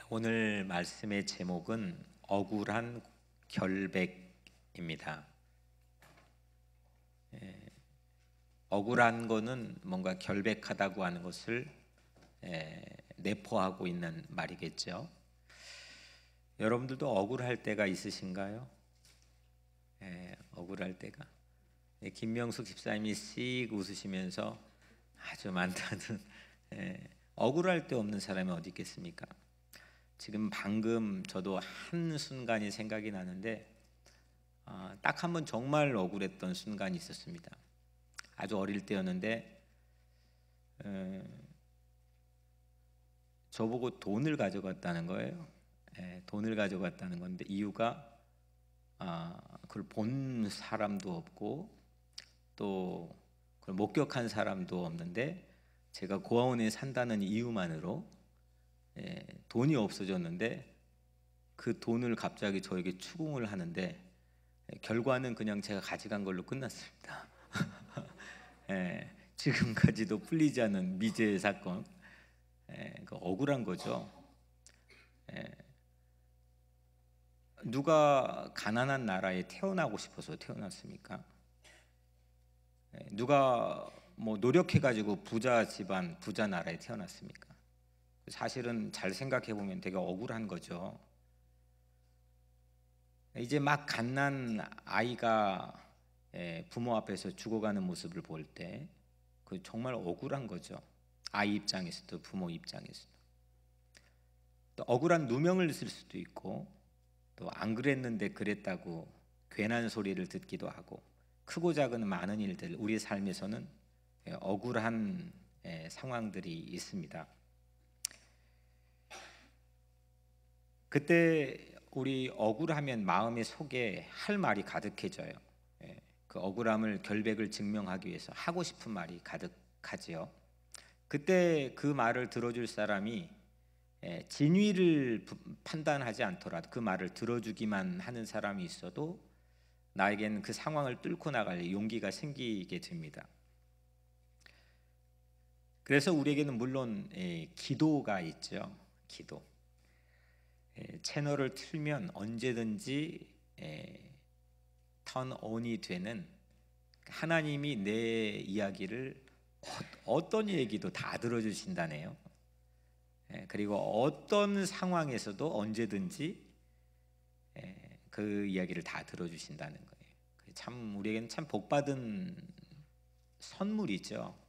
오늘 말씀의 제목은 억울한 결백입니다. 억울한 거는 뭔가 결백하다고 하는 것을 내포하고 있는 말이겠죠. 여러분들도 억울할 때가 있으신가요? 억울할 때가. 김명숙 집사님이 씩 웃으시면서 아주 많다는 억울할 데 없는 사람이 어디 있겠습니까? 지금 방금 저도 한순간이 생각이 나는데 딱 한 번 정말 억울했던 순간이 있었습니다. 아주 어릴 때였는데 저보고 돈을 가져갔다는 거예요. 돈을 가져갔다는 건데 이유가 그걸 본 사람도 없고 또 그걸 목격한 사람도 없는데 제가 고아원에 산다는 이유만으로 돈이 없어졌는데 그 돈을 갑자기 저에게 추궁을 하는데 결과는 그냥 제가 가져간 걸로 끝났습니다. 지금까지도 풀리지 않은 미제의 사건. 억울한 거죠. 누가 가난한 나라에 태어나고 싶어서 태어났습니까? 누가 뭐 노력해가지고 부자 집안, 부자 나라에 태어났습니까? 사실은 잘 생각해 보면 되게 억울한 거죠. 이제 막 갓난 아이가 부모 앞에서 죽어가는 모습을 볼 때 그 정말 억울한 거죠. 아이 입장에서도 부모 입장에서도. 또 억울한 누명을 쓸 수도 있고 또 안 그랬는데 그랬다고 괜한 소리를 듣기도 하고 크고 작은 많은 일들 우리 삶에서는 억울한 상황들이 있습니다. 그때 우리 억울하면 마음의 속에 할 말이 가득해져요. 그 억울함을 결백을 증명하기 위해서 하고 싶은 말이 가득하지요. 그때 그 말을 들어줄 사람이 진위를 판단하지 않더라도 그 말을 들어주기만 하는 사람이 있어도 나에게는 그 상황을 뚫고 나갈 용기가 생기게 됩니다. 그래서 우리에게는 물론 기도가 있죠. 기도. 채널을 틀면 언제든지 턴온이 되는 하나님이 내 이야기를 어떤 얘기도 다 들어주신다네요. 그리고 어떤 상황에서도 언제든지 그 이야기를 다 들어주신다는 거예요. 참 우리에게는 참 복받은 선물이죠.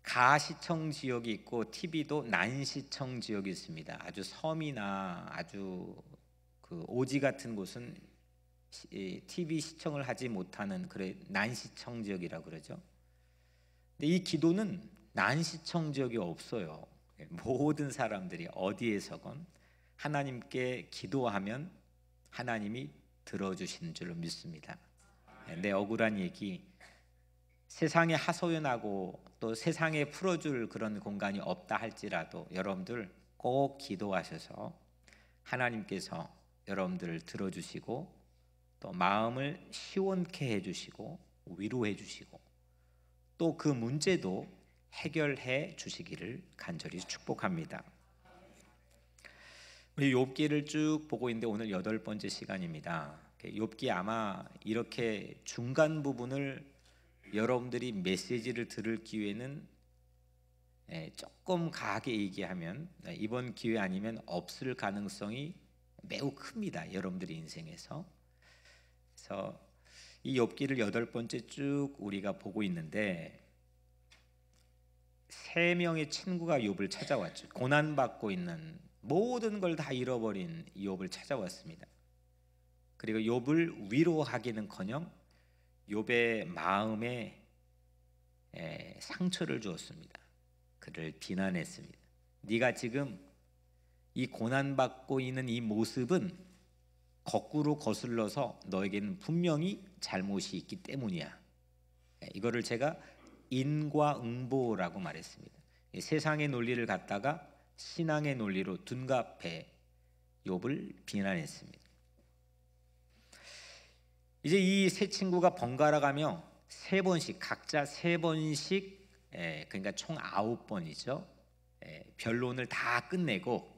가시청 지역이 있고 TV도 난시청 지역이 있습니다. 아주 섬이나 아주 그 오지 같은 곳은 TV 시청을 하지 못하는 그래 난시청 지역이라고 그러죠. 근데 이 기도는 난시청 지역이 없어요. 모든 사람들이 어디에서건 하나님께 기도하면 하나님이 들어주시는 줄로 믿습니다. 내 억울한 얘기 세상에 하소연하고 또 세상에 풀어줄 그런 공간이 없다 할지라도 여러분들 꼭 기도하셔서 하나님께서 여러분들을 들어주시고 또 마음을 시원케 해주시고 위로해 주시고 또 그 문제도 해결해 주시기를 간절히 축복합니다. 우리 욥기를 쭉 보고 있는데 오늘 8번째 시간입니다. 욥기 아마 이렇게 중간 부분을 여러분들이 메시지를 들을 기회는 조금 가하게 얘기하면 이번 기회 아니면 없을 가능성이 매우 큽니다. 여러분들의 인생에서. 그래서 이 욥기를 8번째 쭉 우리가 보고 있는데 3명의 친구가 욥을 찾아왔죠. 고난받고 있는 모든 걸 다 잃어버린 욥을 찾아왔습니다. 그리고 욥을 위로하기는커녕 욥의 마음에 상처를 주었습니다. 그를 비난했습니다. 네가 지금 이 고난받고 있는 이 모습은 거꾸로 거슬러서 너에게는 분명히 잘못이 있기 때문이야. 이거를 제가 인과응보라고 말했습니다. 세상의 논리를 갖다가 신앙의 논리로 둔갑해 욥을 비난했습니다. 이제 이 세 친구가 번갈아 가며 3번씩 각자 3번씩 그러니까 총 9번이죠. 변론을 다 끝내고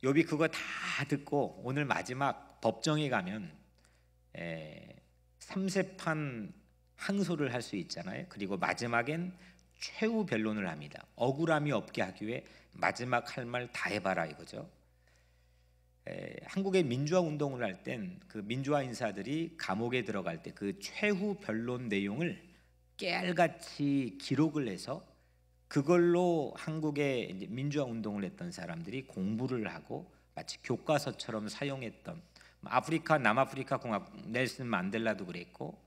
욥이 그거 다 듣고 오늘 마지막 법정에 가면 3세판 항소를 할 수 있잖아요. 그리고 마지막엔 최후 변론을 합니다. 억울함이 없게 하기 위해 마지막 할 말 다 해봐라 이거죠. 한국의 민주화 운동을 할 땐 그 민주화 인사들이 감옥에 들어갈 때 그 최후 변론 내용을 깨알같이 기록을 해서 그걸로 한국의 이제 민주화 운동을 했던 사람들이 공부를 하고 마치 교과서처럼 사용했던, 아프리카 남아프리카 공화국 넬슨 만델라도 그랬고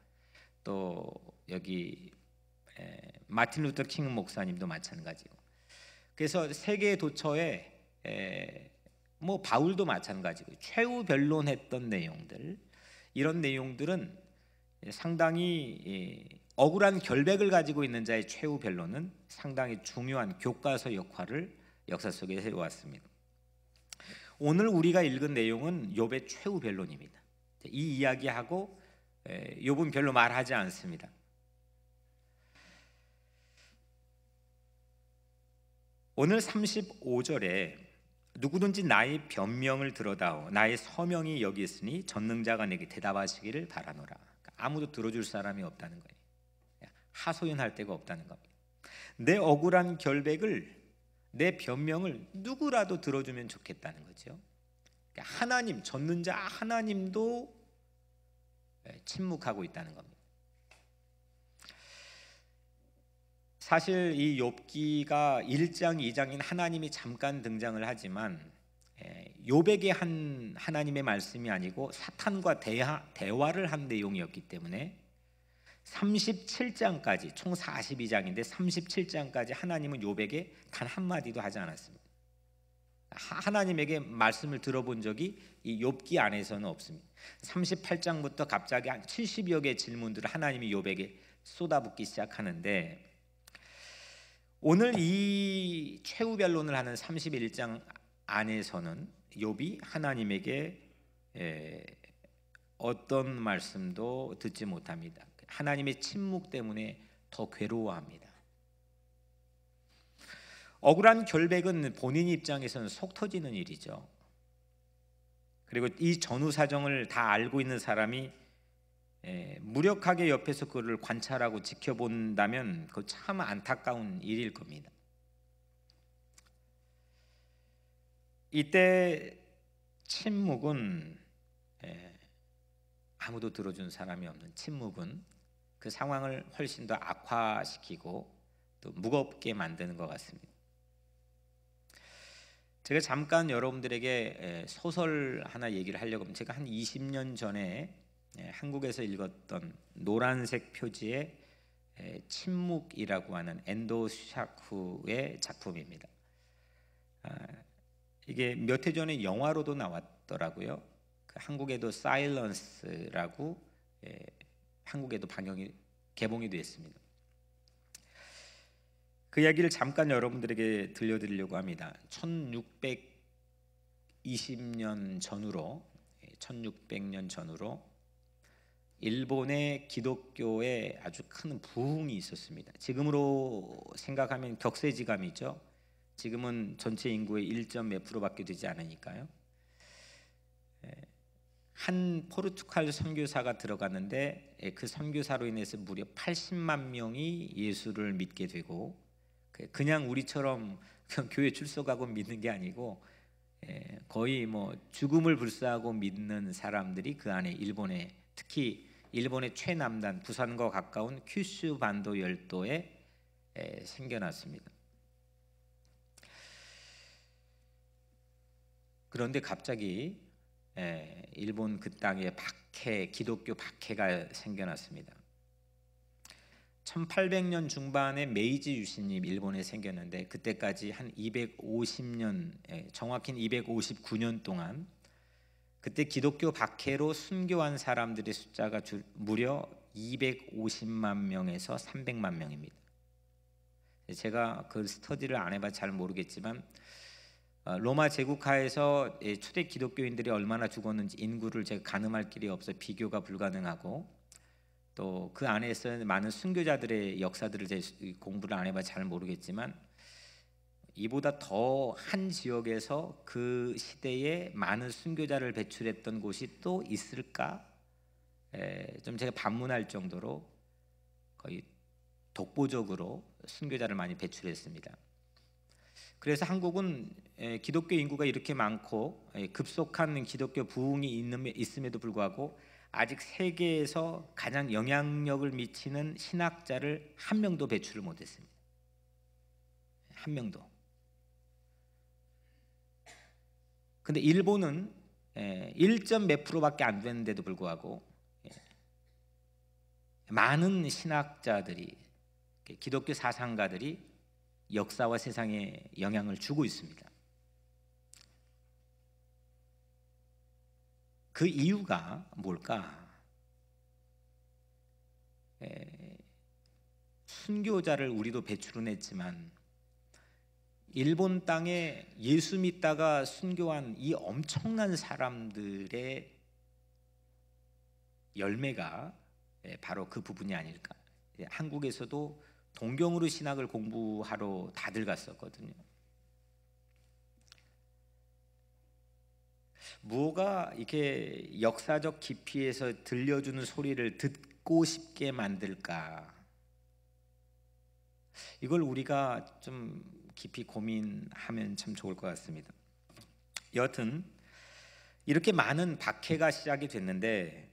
또 여기 마틴 루터 킹 목사님도 마찬가지고, 그래서 세계 도처에 뭐 바울도 마찬가지고 최후 변론했던 내용들, 이런 내용들은 상당히 억울한 결백을 가지고 있는 자의 최후 변론은 상당히 중요한 교과서 역할을 역사 속에 해왔습니다. 오늘 우리가 읽은 내용은 욥의 최후 변론입니다. 이 이야기하고 욥은 별로 말하지 않습니다. 오늘 35절에 누구든지 나의 변명을 들어다오 나의 서명이 여기 있으니 전능자가 내게 대답하시기를 바라노라. 아무도 들어줄 사람이 없다는 거예요. 하소연할 데가 없다는 겁니다. 내 억울한 결백을, 내 변명을 누구라도 들어주면 좋겠다는 거죠. 하나님, 전능자 하나님도 침묵하고 있다는 겁니다. 사실 이 욥기가 1장, 2장인 하나님이 잠깐 등장을 하지만 욥에게 한 하나님의 말씀이 아니고 사탄과 대화를 한 내용이었기 때문에 37장까지, 총 42장인데 37장까지 하나님은 욥에게 단 한마디도 하지 않았습니다. 하나님에게 말씀을 들어본 적이 이 욥기 안에서는 없습니다. 38장부터 갑자기 한 70여 개의 질문들을 하나님이 욥에게 쏟아붓기 시작하는데, 오늘 이 최후 변론을 하는 31장 안에서는 욥이 하나님에게 어떤 말씀도 듣지 못합니다. 하나님의 침묵 때문에 더 괴로워합니다. 억울한 결백은 본인 입장에서는 속 터지는 일이죠. 그리고 이 전후 사정을 다 알고 있는 사람이 무력하게 옆에서 그를 관찰하고 지켜본다면 그거 참 안타까운 일일 겁니다. 이때 침묵은, 아무도 들어준 사람이 없는 침묵은 그 상황을 훨씬 더 악화시키고 또 무겁게 만드는 것 같습니다. 제가 잠깐 여러분들에게 소설 하나 얘기를 하려고 하면, 제가 한 20년 전에 한국에서 읽었던 노란색 표지의 침묵이라고 하는 엔도 샤쿠의 작품입니다. 이게 몇 해 전에 영화로도 나왔더라고요. 한국에도 사일런스라고 한국에도 개봉이 됐습니다. 그 이야기를 잠깐 여러분들에게 들려드리려고 합니다. 1620년 전후로, 1600년 전후로 일본의 기독교에 아주 큰 부흥이 있었습니다. 지금으로 생각하면 격세지감이죠. 지금은 전체 인구의 1점 몇 프로밖에 되지 않으니까요. 한 포르투갈 선교사가 들어갔는데 그 선교사로 인해서 무려 80만 명이 예수를 믿게 되고, 그냥 우리처럼 그냥 교회 출석하고 믿는 게 아니고 거의 뭐 죽음을 불사하고 믿는 사람들이 그 안에 일본에, 특히 일본의 최남단 부산과 가까운 큐슈 반도 열도에 생겨났습니다. 그런데 갑자기 일본 그 땅에 기독교 박해가 생겨났습니다. 1800년 중반에 메이지 유신이 일본에 생겼는데, 그때까지 한 250년, 정확히는 259년 동안 그때 기독교 박해로 순교한 사람들의 숫자가 무려 250만 명에서 300만 명입니다. 제가 그 스터디를 안 해봐 잘 모르겠지만 로마 제국하에서 초대 기독교인들이 얼마나 죽었는지 인구를 제가 가늠할 길이 없어 비교가 불가능하고, 또 그 안에서 많은 순교자들의 역사들을 제가 공부를 안 해봐 잘 모르겠지만 이보다 더 한 지역에서 그 시대에 많은 순교자를 배출했던 곳이 또 있을까? 좀 제가 반문할 정도로 거의 독보적으로 순교자를 많이 배출했습니다. 그래서 한국은 기독교 인구가 이렇게 많고 급속한 기독교 부흥이 있음에도 불구하고 아직 세계에서 가장 영향력을 미치는 신학자를 한 명도 배출을 못했습니다. 한 명도. 근데 일본은 1점 몇 프로밖에 안 되는데도 불구하고 많은 신학자들이, 기독교 사상가들이 역사와 세상에 영향을 주고 있습니다. 그 이유가 뭘까? 순교자를 우리도 배출은 했지만 일본 땅에 예수 믿다가 순교한 이 엄청난 사람들의 열매가 바로 그 부분이 아닐까. 한국에서도 동경으로 신학을 공부하러 다들 갔었거든요. 뭐가 이렇게 역사적 깊이에서 들려주는 소리를 듣고 싶게 만들까? 이걸 우리가 좀 깊이 고민하면 참 좋을 것 같습니다. 여하튼 이렇게 많은 박해가 시작이 됐는데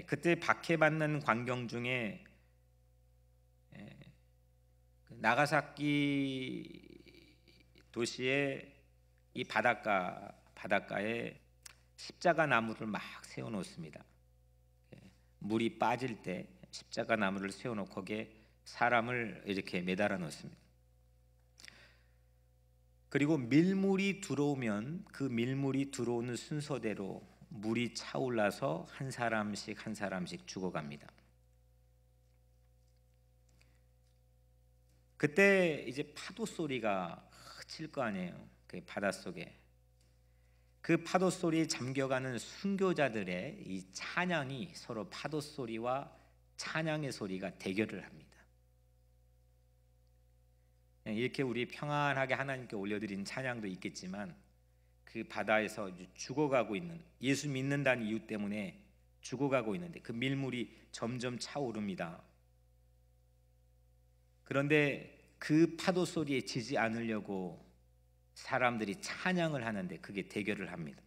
그때 박해받는 광경 중에 나가사키 도시의 이 바닷가에 십자가 나무를 막 세워놓습니다. 물이 빠질 때 십자가 나무를 세워놓고 거기에 사람을 이렇게 매달아 놓습니다. 그리고 밀물이 들어오면 그 밀물이 들어오는 순서대로 물이 차올라서 한 사람씩 한 사람씩 죽어갑니다. 그때 이제 파도 소리가 칠 거 아니에요. 그 바닷속에 그 파도 소리에 잠겨가는 순교자들의 이 찬양이 서로 파도 소리와 찬양의 소리가 대결을 합니다. 이렇게 우리 평안하게 하나님께 올려드린 찬양도 있겠지만 그 바다에서 죽어가고 있는, 예수 믿는다는 이유 때문에 죽어가고 있는데 그 밀물이 점점 차오릅니다. 그런데 그 파도 소리에 지지 않으려고 사람들이 찬양을 하는데 그게 대결을 합니다.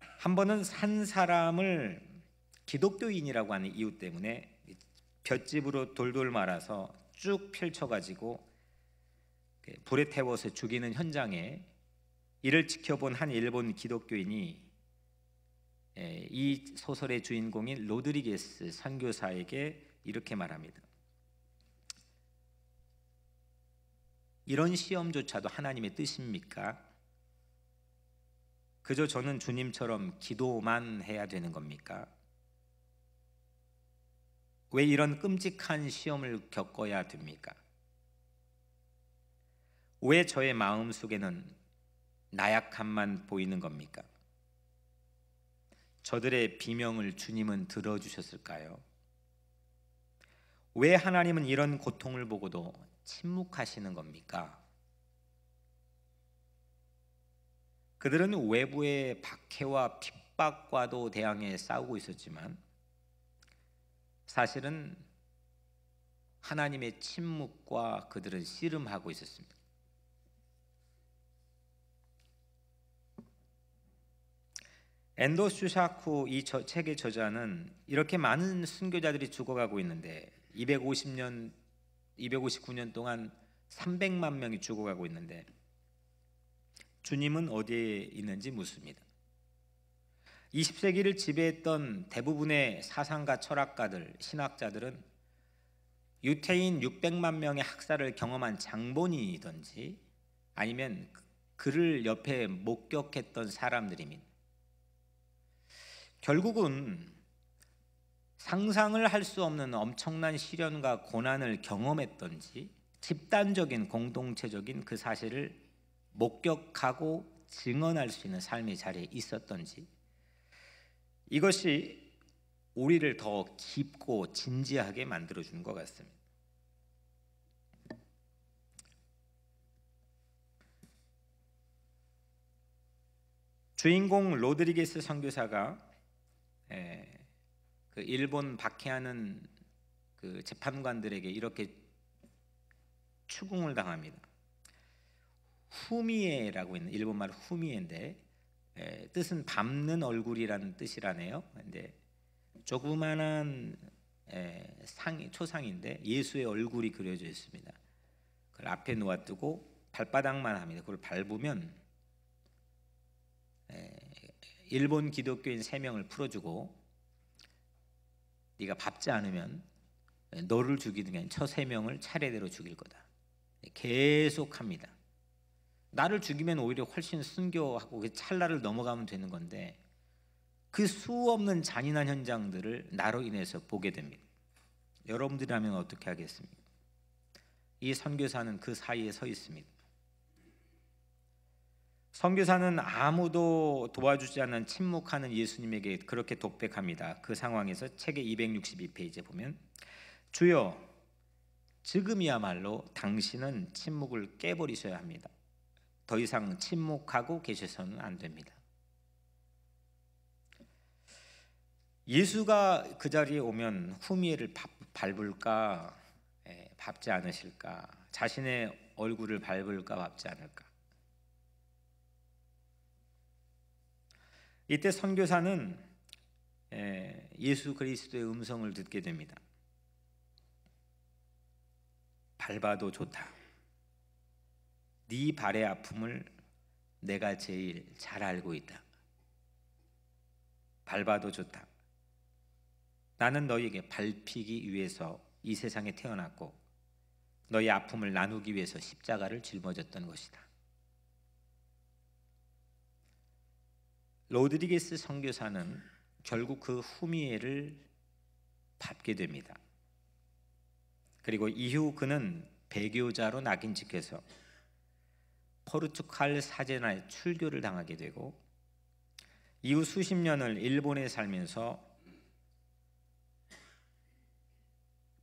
한 번은 한 사람을 기독교인이라고 하는 이유 때문에 볏짚으로 돌돌 말아서 쭉 펼쳐가지고 불에 태워서 죽이는 현장에 이를 지켜본 한 일본 기독교인이 이 소설의 주인공인 로드리게스 선교사에게 이렇게 말합니다. 이런 시험조차도 하나님의 뜻입니까? 그저 저는 주님처럼 기도만 해야 되는 겁니까? 왜 이런 끔찍한 시험을 겪어야 됩니까? 왜 저의 마음 속에는 나약함만 보이는 겁니까? 저들의 비명을 주님은 들어주셨을까요? 왜 하나님은 이런 고통을 보고도 침묵하시는 겁니까? 그들은 외부의 박해와 핍박과도 대항해 싸우고 있었지만 사실은 하나님의 침묵과 그들은 씨름하고 있었습니다. 엔도 슈샤쿠 이 책의 저자는 이렇게 많은 순교자들이 죽어가고 있는데 259년 동안 300만 명이 죽어가고 있는데 주님은 어디에 있는지 묻습니다. 20세기를 지배했던 대부분의 사상가, 철학가들, 신학자들은 유태인 600만 명의 학살을 경험한 장본인이든지 아니면 그를 옆에 목격했던 사람들입니다. 결국은 상상을 할 수 없는 엄청난 시련과 고난을 경험했던지 집단적인 공동체적인 그 사실을 목격하고 증언할 수 있는 삶의 자리에 있었던지 이것이 우리를 더 깊고 진지하게 만들어주는 것 같습니다. 주인공 로드리게스 선교사가 그 일본 박해하는 그 재판관들에게 이렇게 추궁을 당합니다. 후미에라고 있는 일본말 후미에인데 뜻은 밟는 얼굴이라는 뜻이라네요. 근데 조그만한 초상인데 예수의 얼굴이 그려져 있습니다. 그걸 앞에 놓아두고 발바닥만 합니다. 그걸 밟으면 일본 기독교인 3명을 풀어주고 네가 밟지 않으면 너를 죽이는 게 아니라 저 3명을 차례대로 죽일 거다. 계속합니다. 나를 죽이면 오히려 훨씬 순교하고 그 찰나를 넘어가면 되는 건데 그 수없는 잔인한 현장들을 나로 인해서 보게 됩니다. 여러분들이라면 어떻게 하겠습니까? 이 선교사는 그 사이에 서 있습니다. 선교사는 아무도 도와주지 않는 침묵하는 예수님에게 그렇게 독백합니다. 그 상황에서 책의 262페이지에 보면 주여 지금이야말로 당신은 침묵을 깨버리셔야 합니다. 더 이상 침묵하고 계셔서는 안 됩니다. 예수가 그 자리에 오면 후미에를 밟을까 밟지 않으실까, 자신의 얼굴을 밟을까 밟지 않을까. 이때 선교사는 예수 그리스도의 음성을 듣게 됩니다. 밟아도 좋다. 네 발의 아픔을 내가 제일 잘 알고 있다. 밟아도 좋다. 나는 너희에게 밟히기 위해서 이 세상에 태어났고 너희 아픔을 나누기 위해서 십자가를 짊어졌던 것이다. 로드리게스 선교사는 결국 그 후미에를 밟게 됩니다. 그리고 이후 그는 배교자로 낙인 찍혀서 포르투갈 사제나에 출교를 당하게 되고 이후 수십 년을 일본에 살면서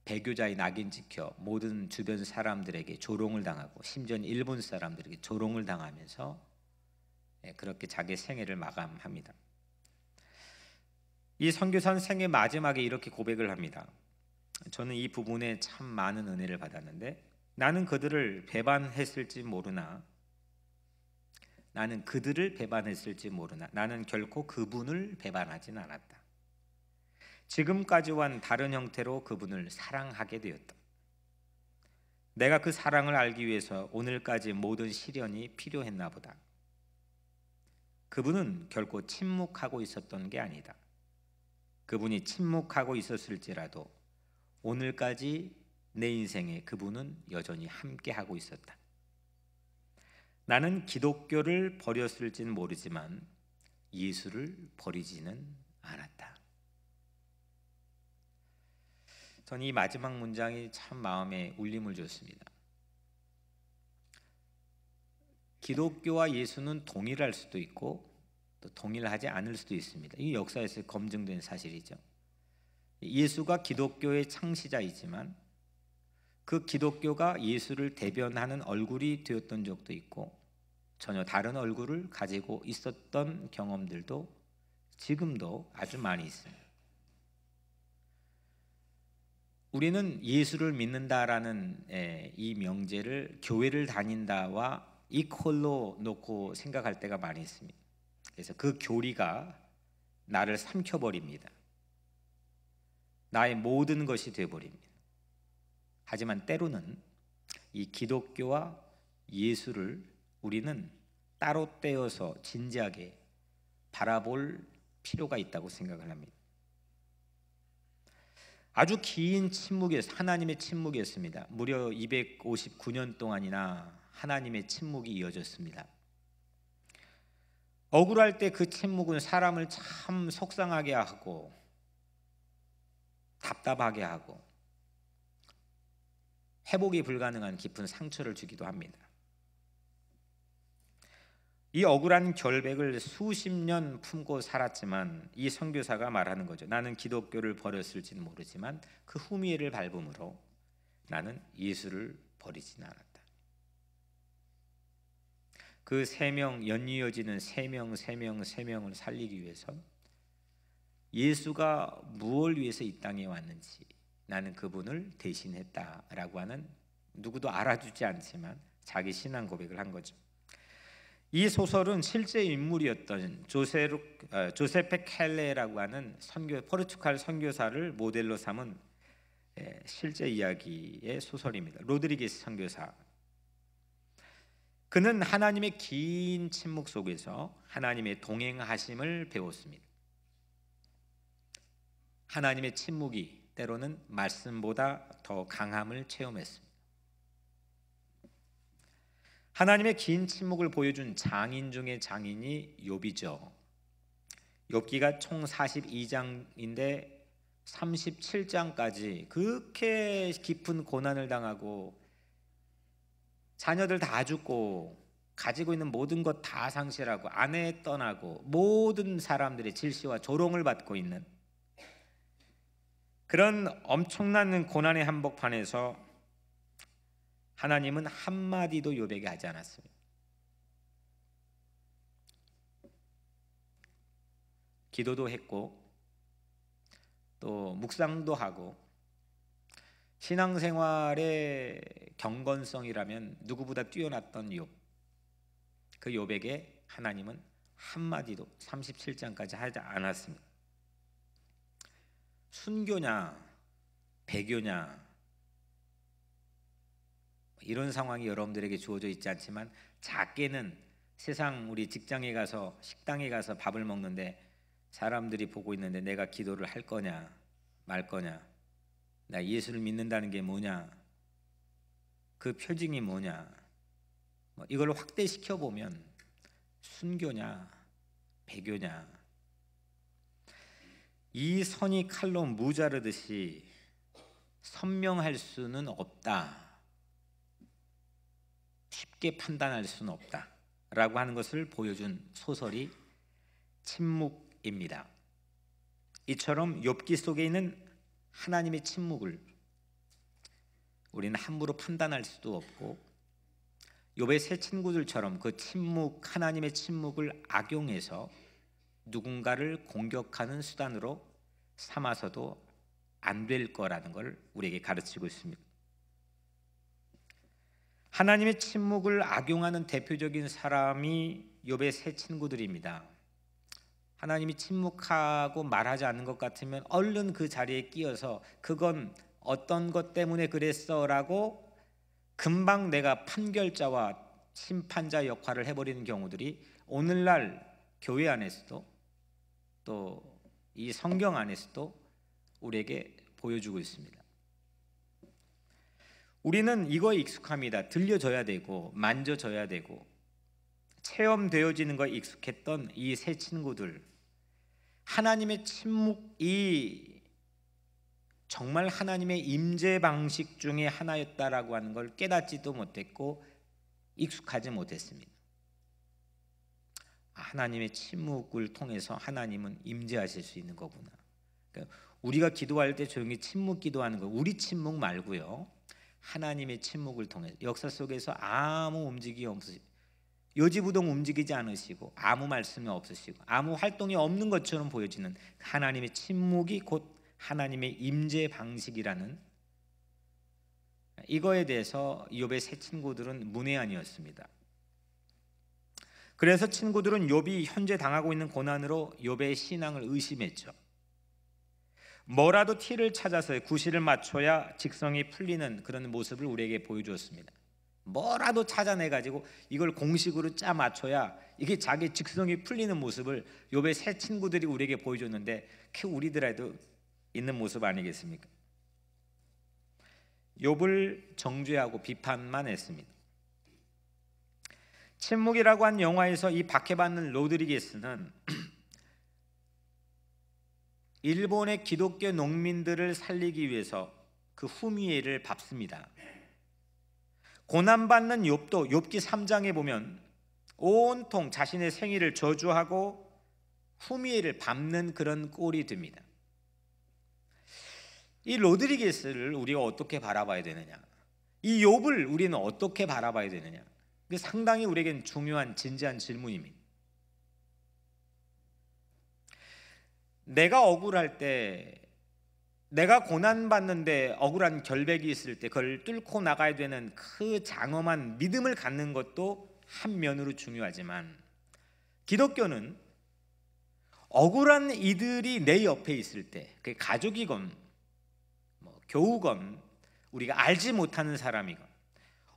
배교자의 낙인 찍혀 모든 주변 사람들에게 조롱을 당하고 심지어 일본 사람들에게 조롱을 당하면서 그렇게 자기 생애를 마감합니다. 이 선교사는 생애 마지막에 이렇게 고백을 합니다. 저는 이 부분에 참 많은 은혜를 받았는데 나는 그들을 배반했을지 모르나 나는 결코 그분을 배반하진 않았다. 지금까지와는 다른 형태로 그분을 사랑하게 되었다. 내가 그 사랑을 알기 위해서 오늘까지 모든 시련이 필요했나 보다. 그분은 결코 침묵하고 있었던 게 아니다. 그분이 침묵하고 있었을지라도 오늘까지 내 인생에 그분은 여전히 함께하고 있었다. 나는 기독교를 버렸을지는 모르지만 예수를 버리지는 않았다. 저는 이 마지막 문장이 참 마음에 울림을 줬습니다. 기독교와 예수는 동일할 수도 있고 또 동일하지 않을 수도 있습니다. 이 역사에서 검증된 사실이죠. 예수가 기독교의 창시자이지만 그 기독교가 예수를 대변하는 얼굴이 되었던 적도 있고 전혀 다른 얼굴을 가지고 있었던 경험들도 지금도 아주 많이 있습니다. 우리는 예수를 믿는다라는 이 명제를 교회를 다닌다와 이퀄로 놓고 생각할 때가 많이 있습니다. 그래서 그 교리가 나를 삼켜버립니다. 나의 모든 것이 되어버립니다. 하지만 때로는 이 기독교와 예수를 우리는 따로 떼어서 진지하게 바라볼 필요가 있다고 생각을 합니다. 아주 긴 하나님의 침묵이었습니다. 무려 259년 동안이나 하나님의 침묵이 이어졌습니다. 억울할 때 그 침묵은 사람을 참 속상하게 하고 답답하게 하고 회복이 불가능한 깊은 상처를 주기도 합니다. 이 억울한 결백을 수십 년 품고 살았지만 이 선교사가 말하는 거죠. 나는 기독교를 버렸을지는 모르지만 그 후미에를 밟음으로 나는 예수를 버리진 않았다. 그 세 명, 연이어지는 세 명을 살리기 위해서 예수가 무엇을 위해서 이 땅에 왔는지 나는 그분을 대신했다라고 하는, 누구도 알아주지 않지만 자기 신앙 고백을 한 거죠. 이 소설은 실제 인물이었던 조세페 켈레라고 하는 포르투갈 선교사를 모델로 삼은 실제 이야기의 소설입니다. 로드리게스 선교사. 그는 하나님의 긴 침묵 속에서 하나님의 동행하심을 배웠습니다. 하나님의 침묵이 때로는 말씀보다 더 강함을 체험했습니다. 하나님의 긴 침묵을 보여준 장인 중의 장인이 욥이죠. 욥기가 총 42장인데 37장까지 그렇게 깊은 고난을 당하고 자녀들 다 죽고 가지고 있는 모든 것 다 상실하고 아내 떠나고 모든 사람들의 질시와 조롱을 받고 있는 그런 엄청난 고난의 한복판에서 하나님은 한마디도 욥에게 하지 않았어요. 기도도 했고 또 묵상도 하고 신앙생활의 경건성이라면 누구보다 뛰어났던 욥, 그 욥에게 하나님은 한마디도 37장까지 하지 않았습니다. 순교냐 배교냐 이런 상황이 여러분들에게 주어져 있지 않지만, 작게는 세상 우리 직장에 가서 식당에 가서 밥을 먹는데 사람들이 보고 있는데 내가 기도를 할 거냐 말 거냐, 나 예수를 믿는다는 게 뭐냐, 그 표징이 뭐냐, 이걸 확대시켜 보면 순교냐 배교냐, 이 선이 칼로 무자르듯이 선명할 수는 없다, 쉽게 판단할 수는 없다 라고 하는 것을 보여준 소설이 침묵입니다. 이처럼 욥기 속에 있는 하나님의 침묵을 우리는 함부로 판단할 수도 없고, 욥의 세 친구들처럼 그 침묵, 하나님의 침묵을 악용해서 누군가를 공격하는 수단으로 삼아서도 안 될 거라는 걸 우리에게 가르치고 있습니다. 하나님의 침묵을 악용하는 대표적인 사람이 욥의 세 친구들입니다. 하나님이 침묵하고 말하지 않는 것 같으면 얼른 그 자리에 끼어서 그건 어떤 것 때문에 그랬어 라고 금방 내가 판결자와 심판자 역할을 해버리는 경우들이 오늘날 교회 안에서도 또 이 성경 안에서도 우리에게 보여주고 있습니다. 우리는 이거에 익숙합니다. 들려줘야 되고 만져줘야 되고 체험되어지는 거에 익숙했던 이 세 친구들, 하나님의 침묵이 정말 하나님의 임재 방식 중에 하나였다라고 하는 걸 깨닫지도 못했고 익숙하지 못했습니다. 하나님의 침묵을 통해서 하나님은 임재하실 수 있는 거구나. 그러니까 우리가 기도할 때 조용히 침묵 기도하는 거, 우리 침묵 말고요, 하나님의 침묵을 통해 역사 속에서 아무 움직임이 없으시고 요지부동 움직이지 않으시고 아무 말씀이 없으시고 아무 활동이 없는 것처럼 보여지는 하나님의 침묵이 곧 하나님의 임재 방식이라는, 이거에 대해서 욥의 세 친구들은 문외한이었습니다. 그래서 친구들은 욥이 현재 당하고 있는 고난으로 욥의 신앙을 의심했죠. 뭐라도 티를 찾아서 구실을 맞춰야 직성이 풀리는 그런 모습을 우리에게 보여주었습니다. 뭐라도 찾아내가지고 이걸 공식으로 짜 맞춰야 이게 자기 직성이 풀리는 모습을 욥의 세 친구들이 우리에게 보여줬는데, 그 우리들에도 있는 모습 아니겠습니까? 욥을 정죄하고 비판만 했습니다. 침묵이라고 한 영화에서 이 박해받는 로드리게스는 일본의 기독교 농민들을 살리기 위해서 그 후미에를 밟습니다. 고난받는 욥도 욥기 3장에 보면 온통 자신의 생일을 저주하고 후미에를 밟는 그런 꼴이 됩니다. 이 로드리게스를 우리가 어떻게 바라봐야 되느냐, 이 욥을 우리는 어떻게 바라봐야 되느냐, 이게 상당히 우리에겐 중요한 진지한 질문입니다. 내가 억울할 때, 내가 고난받는데 억울한 결백이 있을 때 그걸 뚫고 나가야 되는 그 장엄한 믿음을 갖는 것도 한 면으로 중요하지만, 기독교는 억울한 이들이 내 옆에 있을 때, 그게 가족이건 교우건 우리가 알지 못하는 사람이건,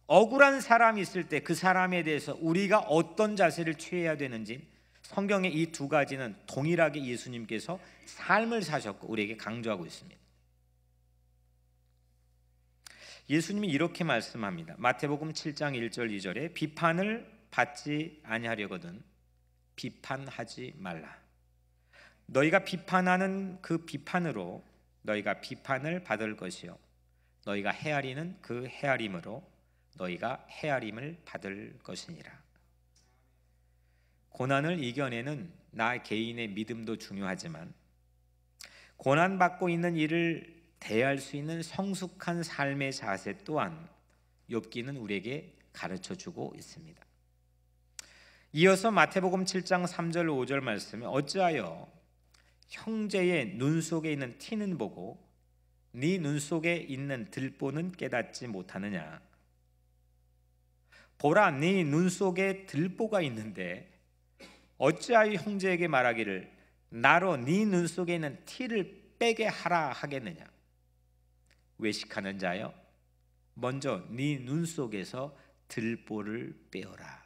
억울한 사람이 있을 때 그 사람에 대해서 우리가 어떤 자세를 취해야 되는지 성경의 이 두 가지는 동일하게 예수님께서 삶을 사셨고 우리에게 강조하고 있습니다. 예수님이 이렇게 말씀합니다. 마태복음 7장 1절 2절에 비판을 받지 아니하려거든 비판하지 말라. 너희가 비판하는 그 비판으로 너희가 비판을 받을 것이요 너희가 헤아리는 그 헤아림으로 너희가 헤아림을 받을 것이니라. 고난을 이겨내는 나 개인의 믿음도 중요하지만 고난받고 있는 이를 대할 수 있는 성숙한 삶의 자세 또한 욥기는 우리에게 가르쳐주고 있습니다. 이어서 마태복음 7장 3절 5절 말씀에 어찌하여 형제의 눈 속에 있는 티는 보고 네 눈 속에 있는 들보는 깨닫지 못하느냐. 보라, 네 눈 속에 들보가 있는데 어찌하여 형제에게 말하기를 나로 네 눈 속에 있는 티를 빼게 하라 하겠느냐. 외식하는 자여, 먼저 네 눈 속에서 들보를 빼어라.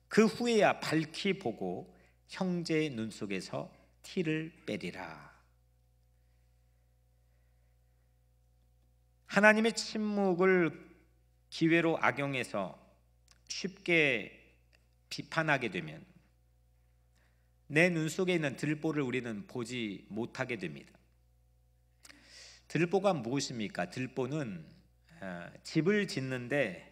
그 후에야 밝히 보고 형제의 눈 속에서 티를 빼리라. 하나님의 침묵을 기회로 악용해서 쉽게 비판하게 되면 내 눈 속에 있는 들보를 우리는 보지 못하게 됩니다. 들보가 무엇입니까? 들보는 집을 짓는데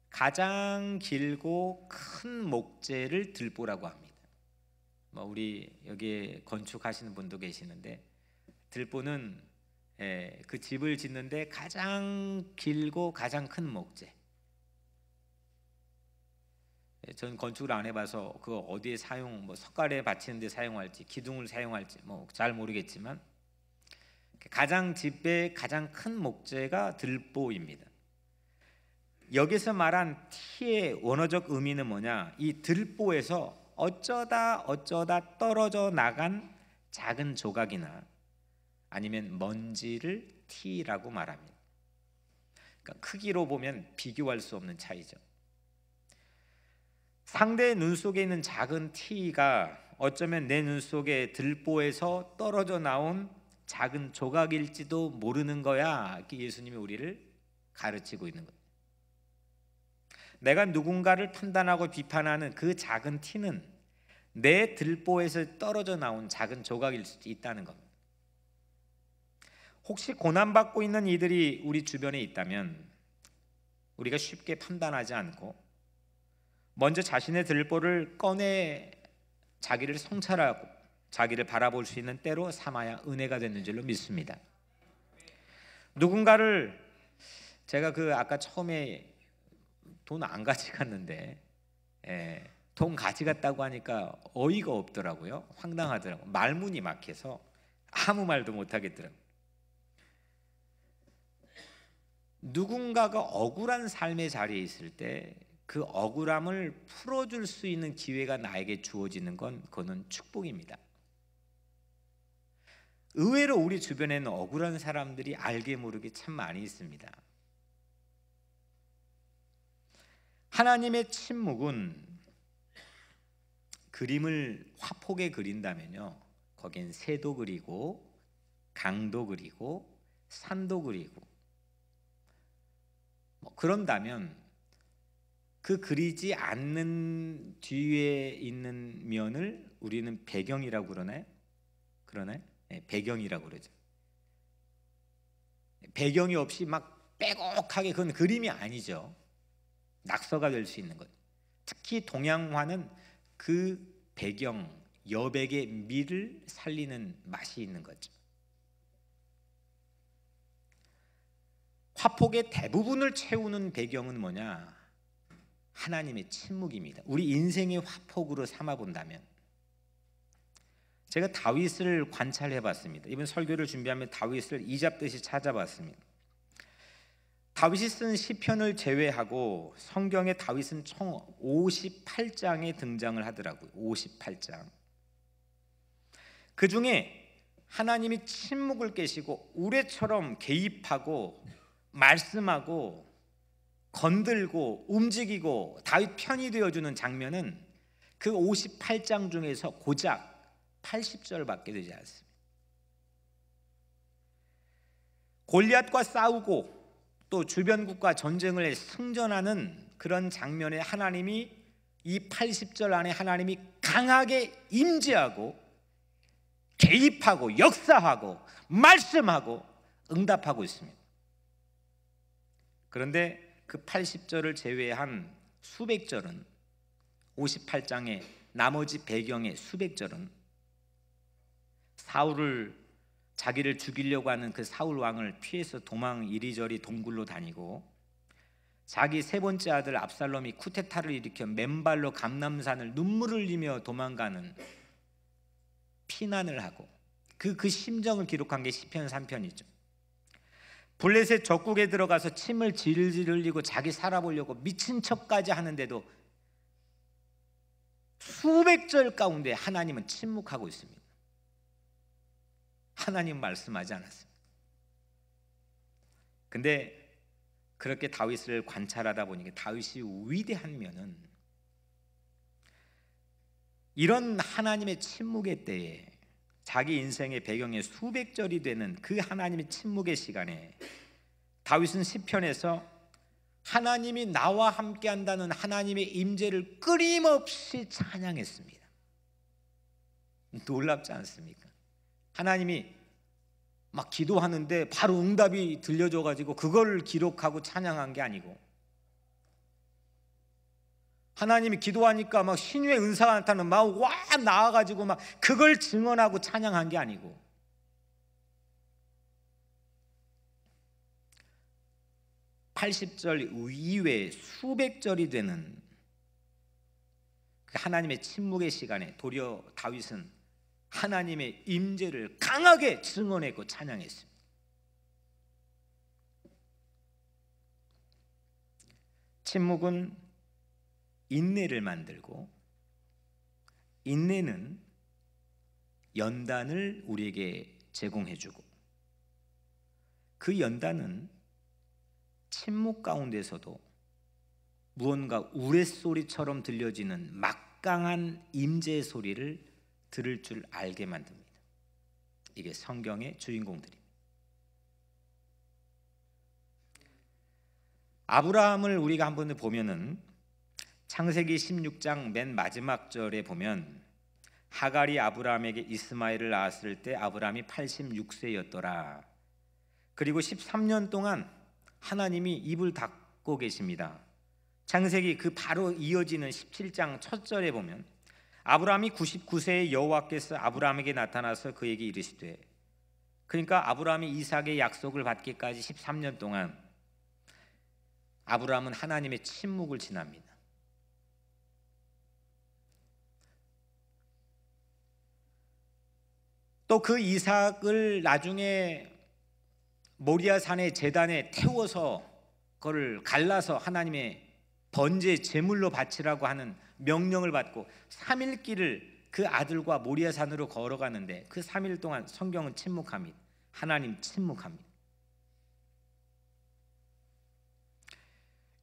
가장 길고 큰 목재를 들보라고 합니다. 우리 여기 건축하시는 분도 계시는데 들보는 그 집을 짓는데 가장 길고 가장 큰 목재. 전 건축을 안 해봐서 그거 어디에 사용, 석가래에 받치는 데 사용할지 기둥을 사용할지 잘 모르겠지만 가장 집의 가장 큰 목재가 들보입니다. 여기서 말한 티의 원어적 의미는 뭐냐? 이 들보에서 어쩌다 떨어져 나간 작은 조각이나 아니면 먼지를 티라고 말합니다. 그러니까 크기로 보면 비교할 수 없는 차이죠. 상대의 눈 속에 있는 작은 티가 어쩌면 내 눈 속에 들보에서 떨어져 나온 작은 조각일지도 모르는 거야. 이렇게 예수님이 우리를 가르치고 있는 거예요. 내가 누군가를 판단하고 비판하는 그 작은 티는 내 들보에서 떨어져 나온 작은 조각일 수도 있다는 겁니다. 혹시 고난받고 있는 이들이 우리 주변에 있다면 우리가 쉽게 판단하지 않고 먼저 자신의 들보를 꺼내 자기를 성찰하고 자기를 바라볼 수 있는 때로 삼아야 은혜가 되는 줄로 믿습니다. 누군가를 제가 아까 처음에 돈 안 가져갔는데 돈 가져갔다고 하니까 어이가 없더라고요. 황당하더라고요. 말문이 막혀서 아무 말도 못 하겠더라고요. 누군가가 억울한 삶의 자리에 있을 때 그 억울함을 풀어줄 수 있는 기회가 나에게 주어지는 건 그거는 축복입니다. 의외로 우리 주변에는 억울한 사람들이 알게 모르게 참 많이 있습니다. 하나님의 침묵은 그림을 화폭에 그린다면요, 거긴 새도 그리고 강도 그리고 산도 그리고 그런다면 그 그리지 않는 뒤에 있는 면을 우리는 배경이라고 그러나요? 배경이라고 그러죠. 배경이 없이 막 빼곡하게 그건 그림이 아니죠. 낙서가 될 수 있는 것. 특히 동양화는 그 배경, 여백의 미를 살리는 맛이 있는 거죠. 화폭의 대부분을 채우는 배경은 뭐냐? 하나님의 침묵입니다. 우리 인생의 화폭으로 삼아본다면, 제가 다윗을 관찰해 봤습니다. 이번 설교를 준비하면 다윗을 이잡듯이 찾아봤습니다. 다윗이 쓴 시편을 제외하고 성경에 다윗은 총 58장에 등장을 하더라고요. 58장. 그 중에 하나님이 침묵을 깨시고 우레처럼 개입하고 말씀하고 건들고 움직이고 다윗 편이 되어주는 장면은 그 58장 중에서 고작 80절밖에 되지 않습니다. 골리앗과 싸우고 또 주변국과 전쟁을 해 승전하는 그런 장면에 하나님이 이 80절 안에 하나님이 강하게 임재하고 개입하고 역사하고 말씀하고 응답하고 있습니다. 그런데 그 80절을 제외한 수백 절은, 58장의 나머지 배경의 수백 절은 사울을, 자기를 죽이려고 하는 그 사울 왕을 피해서 도망 이리저리 동굴로 다니고, 자기 세 번째 아들 압살롬이 쿠데타를 일으켜 맨발로 감람산을 눈물을 흘리며 도망가는 피난을 하고 그 심정을 기록한 게 시편 3편이죠. 블레셋 적국에 들어가서 침을 질질 흘리고 자기 살아보려고 미친 척까지 하는데도 수백 절 가운데 하나님은 침묵하고 있습니다. 하나님 말씀하지 않았습니다. 근데 그렇게 다윗을 관찰하다 보니까 다윗이 위대한 면은 이런 하나님의 침묵의 때에, 자기 인생의 배경에 수백 절이 되는 그 하나님의 침묵의 시간에 다윗은 시편에서 하나님이 나와 함께 한다는 하나님의 임재를 끊임없이 찬양했습니다. 놀랍지 않습니까? 하나님이 막 기도하는데 바로 응답이 들려줘가지고 그걸 기록하고 찬양한 게 아니고, 하나님이 기도하니까 막 신유의 은사가 나타나면 막 와 나와가지고 막 그걸 증언하고 찬양한 게 아니고, 80절 이외에 수백 절이 되는 하나님의 침묵의 시간에 도리어 다윗은 하나님의 임재를 강하게 증언했고 찬양했습니다. 침묵은 인내를 만들고, 인내는 연단을 우리에게 제공해주고, 그 연단은 침묵 가운데서도 무언가 우레소리처럼 들려지는 막강한 임재의 소리를 들을 줄 알게 만듭니다. 이게 성경의 주인공들입니다. 아브라함을 우리가 한번 보면은 창세기 16장 맨 마지막 절에 보면 하갈이 아브라함에게 이스마엘을 낳았을 때 아브라함이 86세였더라. 그리고 13년 동안 하나님이 입을 닫고 계십니다. 창세기 그 바로 이어지는 17장 첫 절에 보면 아브라함이 99세의 여호와께서 아브라함에게 나타나서 그에게 이르시되, 그러니까 아브라함이 이삭의 약속을 받기까지 13년 동안 아브라함은 하나님의 침묵을 지납니다. 또 그 이삭을 나중에 모리아 산의 제단에 태워서 그걸 갈라서 하나님의 번제 제물로 바치라고 하는 명령을 받고 3일 길을 그 아들과 모리아 산으로 걸어가는데 그 3일 동안 성경은 침묵합니다. 하나님 침묵합니다.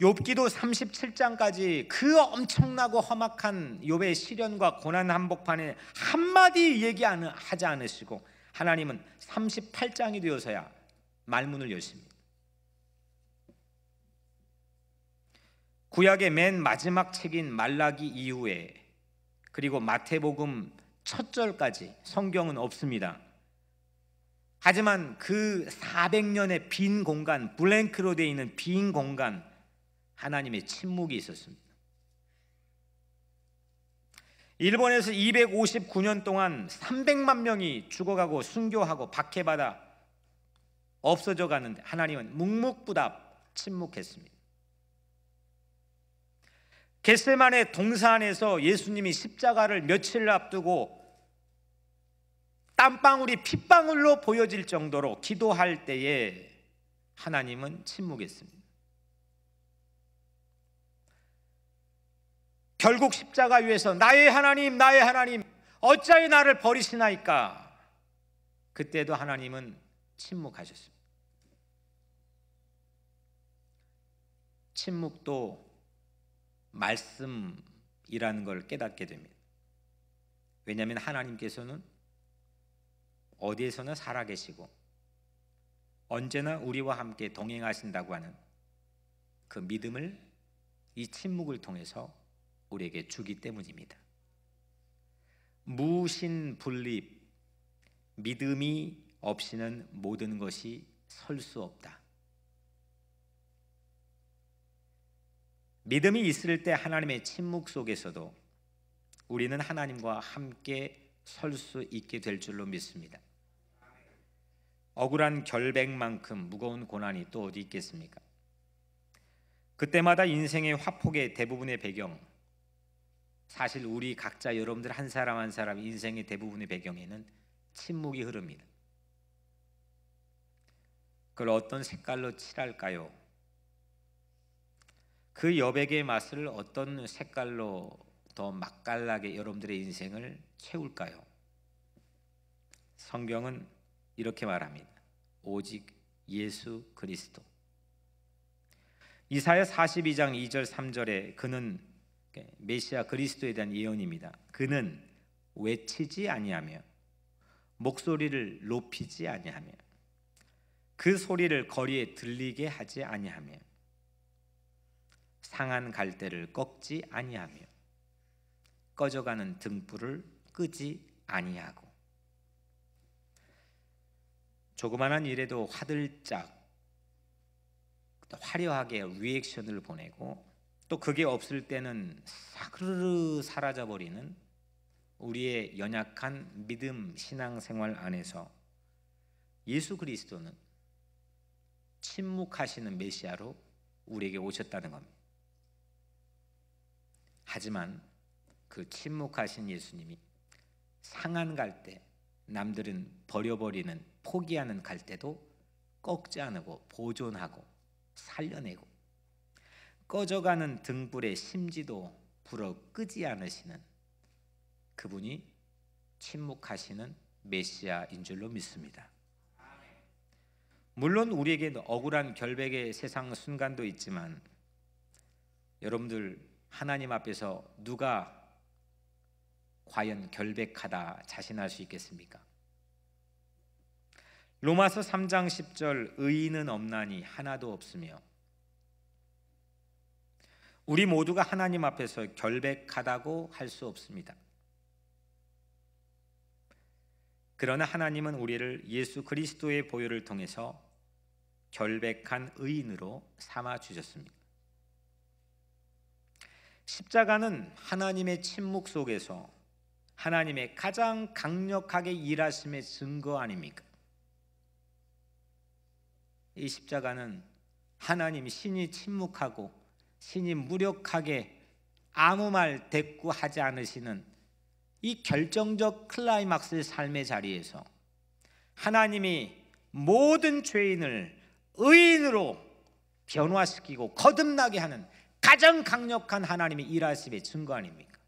욥기도 37장까지 그 엄청나고 험악한 욥의 시련과 고난 한복판에 한마디 얘기하지 않으시고 하나님은 38장이 되어서야 말문을 여십니다. 구약의 맨 마지막 책인 말라기 이후에 그리고 마태복음 첫 절까지 성경은 없습니다. 하지만 그 400년의 빈 공간, 블랭크로 되어 있는 빈 공간, 하나님의 침묵이 있었습니다. 일본에서 259년 동안 300만 명이 죽어가고 순교하고 박해받아 없어져 가는데 하나님은 묵묵부답 침묵했습니다. 겟세마네 동산에서 예수님이 십자가를 며칠 앞두고 땀방울이 핏방울로 보여질 정도로 기도할 때에 하나님은 침묵했습니다. 결국 십자가 위에서 나의 하나님 나의 하나님 어찌하여 나를 버리시나이까, 그때도 하나님은 침묵하셨습니다. 침묵도 말씀이라는 걸 깨닫게 됩니다. 왜냐하면 하나님께서는 어디에서나 살아계시고 언제나 우리와 함께 동행하신다고 하는 그 믿음을 이 침묵을 통해서 우리에게 주기 때문입니다. 무신분립, 믿음이 없이는 모든 것이 설 수 없다. 믿음이 있을 때 하나님의 침묵 속에서도 우리는 하나님과 함께 설 수 있게 될 줄로 믿습니다. 억울한 결백만큼 무거운 고난이 또 어디 있겠습니까? 그때마다 인생의 화폭의 대부분의 배경, 사실 우리 각자 여러분들 한 사람 한 사람 인생의 대부분의 배경에는 침묵이 흐릅니다. 그걸 어떤 색깔로 칠할까요? 그 여백의 맛을 어떤 색깔로 더 맛깔나게 여러분들의 인생을 채울까요? 성경은 이렇게 말합니다. 오직 예수 그리스도. 이사야 42장 2절 3절에 그는 메시아 그리스도에 대한 예언입니다. 그는 외치지 아니하며 목소리를 높이지 아니하며 그 소리를 거리에 들리게 하지 아니하며 상한 갈대를 꺾지 아니하며 꺼져가는 등불을 끄지 아니하고. 조그만한 일에도 화들짝 화려하게 리액션을 보내고 또 그게 없을 때는 사르르 사라져버리는 우리의 연약한 믿음 신앙생활 안에서 예수 그리스도는 침묵하시는 메시아로 우리에게 오셨다는 겁니다. 하지만 그 침묵하신 예수님이 상한 갈대, 남들은 버려버리는 포기하는 갈대도 꺾지 않고 보존하고 살려내고 꺼져가는 등불의 심지도 불어 끄지 않으시는 그분이 침묵하시는 메시아인 줄로 믿습니다. 물론 우리에게도 억울한 결백의 세상 순간도 있지만 여러분들 하나님 앞에서 누가 과연 결백하다 자신할 수 있겠습니까? 로마서 3장 10절 의인은 없나니 하나도 없으며, 우리 모두가 하나님 앞에서 결백하다고 할 수 없습니다. 그러나 하나님은 우리를 예수 그리스도의 보혈을 통해서 결백한 의인으로 삼아 주셨습니다. 십자가는 하나님의 침묵 속에서 하나님의 가장 강력하게 일하심의 증거 아닙니까? 이 십자가는 하나님 신이 침묵하고 신이 무력하게 아무 말 대꾸하지 않으시는 이 결정적 클라이막스의 삶의 자리에서 하나님이 모든 죄인을 의인으로 변화시키고 거듭나게 하는 가장 강력한 하나님의 일하심의 증거 아닙니까?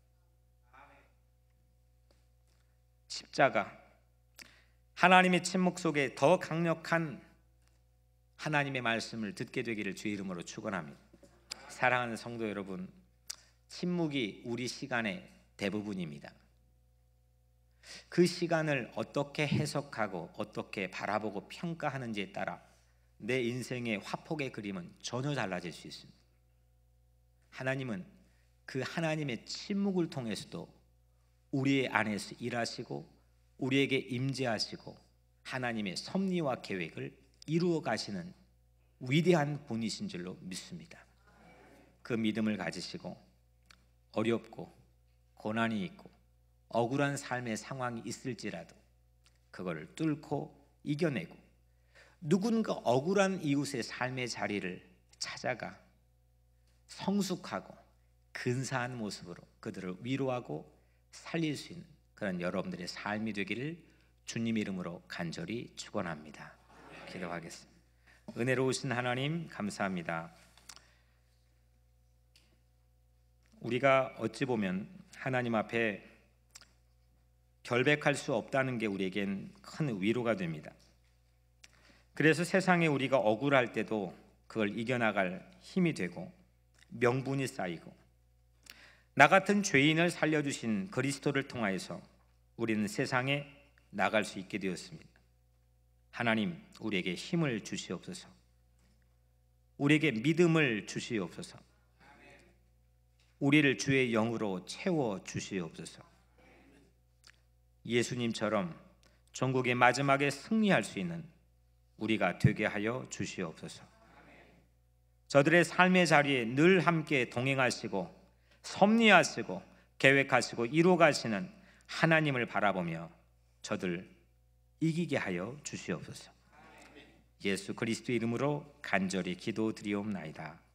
십자가, 하나님의 침묵 속에 더 강력한 하나님의 말씀을 듣게 되기를 주의 이름으로 축원합니다. 사랑하는 성도 여러분, 침묵이 우리 시간의 대부분입니다. 그 시간을 어떻게 해석하고 어떻게 바라보고 평가하는지에 따라 내 인생의 화폭의 그림은 전혀 달라질 수 있습니다. 하나님은 그 하나님의 침묵을 통해서도 우리의 안에서 일하시고 우리에게 임재하시고 하나님의 섭리와 계획을 이루어 가시는 위대한 분이신 줄로 믿습니다. 그 믿음을 가지시고 어렵고 고난이 있고 억울한 삶의 상황이 있을지라도 그거를 뚫고 이겨내고 누군가 억울한 이웃의 삶의 자리를 찾아가 성숙하고 근사한 모습으로 그들을 위로하고 살릴 수 있는 그런 여러분들의 삶이 되기를 주님 이름으로 간절히 축원합니다. 기도하겠습니다. 은혜로우신 하나님 감사합니다. 우리가 어찌 보면 하나님 앞에 결백할 수 없다는 게 우리에겐 큰 위로가 됩니다. 그래서 세상에 우리가 억울할 때도 그걸 이겨나갈 힘이 되고 명분이 쌓이고 나 같은 죄인을 살려주신 그리스도를 통하여서 우리는 세상에 나갈 수 있게 되었습니다. 하나님, 우리에게 힘을 주시옵소서. 우리에게 믿음을 주시옵소서. 우리를 주의 영으로 채워 주시옵소서. 예수님처럼 전국의 마지막에 승리할 수 있는 우리가 되게 하여 주시옵소서. 저들의 삶의 자리에 늘 함께 동행하시고 섭리하시고 계획하시고 이루어가시는 하나님을 바라보며 저들 이기게 하여 주시옵소서. 예수 그리스도 이름으로 간절히 기도드리옵나이다.